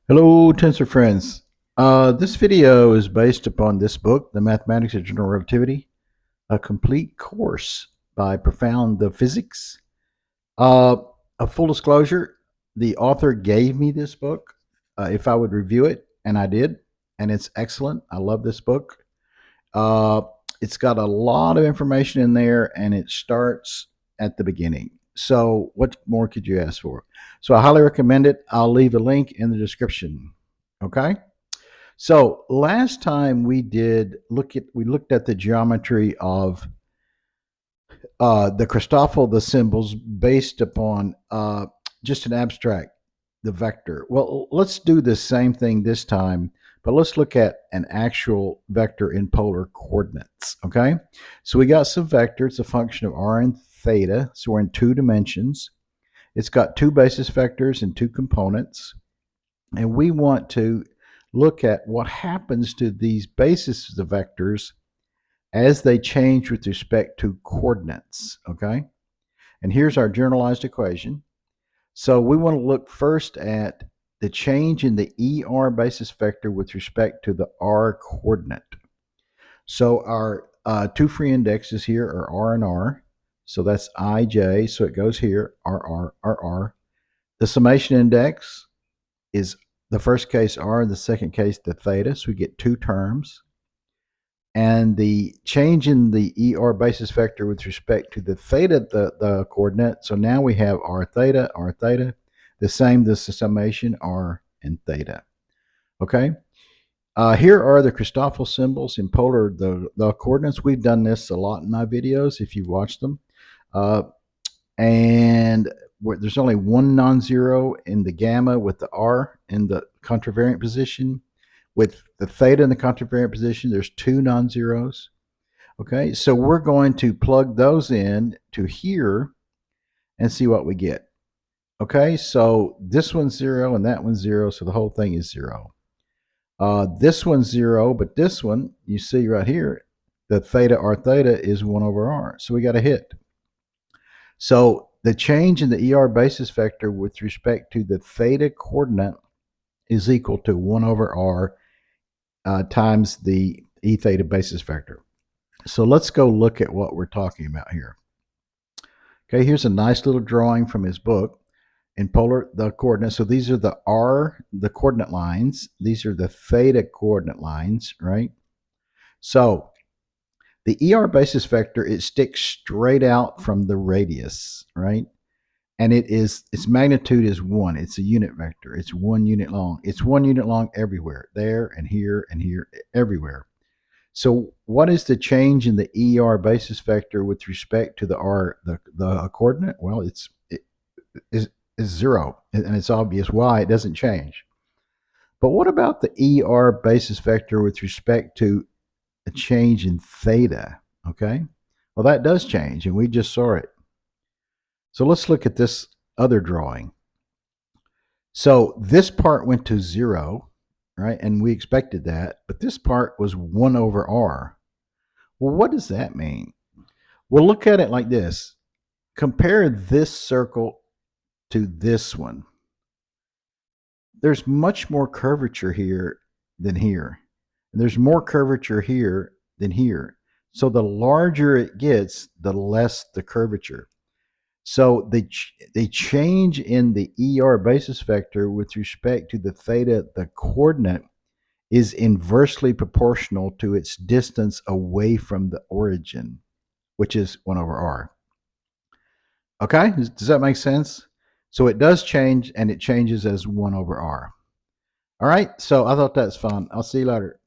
Hello, Tensor friends. This video is based upon this book, The Mathematics of General Relativity, a complete course by Profound the Physics. Uh, a full disclosure, the author gave me this book if I would review it, and I did, and it's excellent. I love this book. Uh, it's got a lot of information in there, and it starts at the beginning. So, what more could you ask for? So, I highly recommend it. I'll leave a link in the description. Okay. So last time we looked at the geometry of the Christoffel, the symbols based upon just an abstract, the vector. Well, let's do the same thing this time, but let's look at an actual vector in polar coordinates. Okay, so we got some vector. It's a function of r and theta, so we're in two dimensions. It's got two basis vectors and two components, and we want to look at what happens to these basis of vectors as they change with respect to coordinates, okay? And here's our generalized equation. So we want to look first at the change in the ER basis vector with respect to the R coordinate. So our two free indexes here are R and R. So that's IJ, so it goes here, RR. The summation index is the first case R, the second case the theta, so we get two terms. And the change in the ER basis vector with respect to the theta, the coordinate, so now we have R theta, the same, this summation R and theta. Okay? Here are the Christoffel symbols in polar, the coordinates. We've done this a lot in my videos if you watch them. And there's only one non-zero in the gamma with the R in the contravariant position. With the theta in the contravariant position, there's two non-zeros. Okay, so we're going to plug those in to here and see what we get. Okay, so this one's zero and that one's zero, so the whole thing is zero. This one's zero, but this one, you see right here, the theta r theta is 1 over r, so we got a hit. So the change in the ER basis vector with respect to the theta coordinate is equal to 1 over r times the E theta basis vector. So let's go look at what we're talking about here. Okay, here's a nice little drawing from his book in polar, the coordinates. So these are the R, the coordinate lines. These are the theta coordinate lines, right? So the ER basis vector, it sticks straight out from the radius, right? And its magnitude is 1. It's a unit vector. It's 1 unit long. It's 1 unit long everywhere, there and here, everywhere. So what is the change in the ER basis vector with respect to the R, the coordinate? Well, it is 0, and it's obvious why it doesn't change. But what about the ER basis vector with respect to a change in theta? Okay, well, that does change, and we just saw it. So let's look at this other drawing. So this part went to 0, right? And we expected that, but this part was 1 over r. Well, what does that mean? Well, look at it like this. Compare this circle to this one. There's much more curvature here than here. And there's more curvature here than here. So the larger it gets, the less the curvature. So the change in the ER basis vector with respect to the theta, the coordinate, is inversely proportional to its distance away from the origin, which is 1 over r. Okay, does that make sense? So it does change, and it changes as 1 over r. All right, so I thought that's fun. I'll see you later.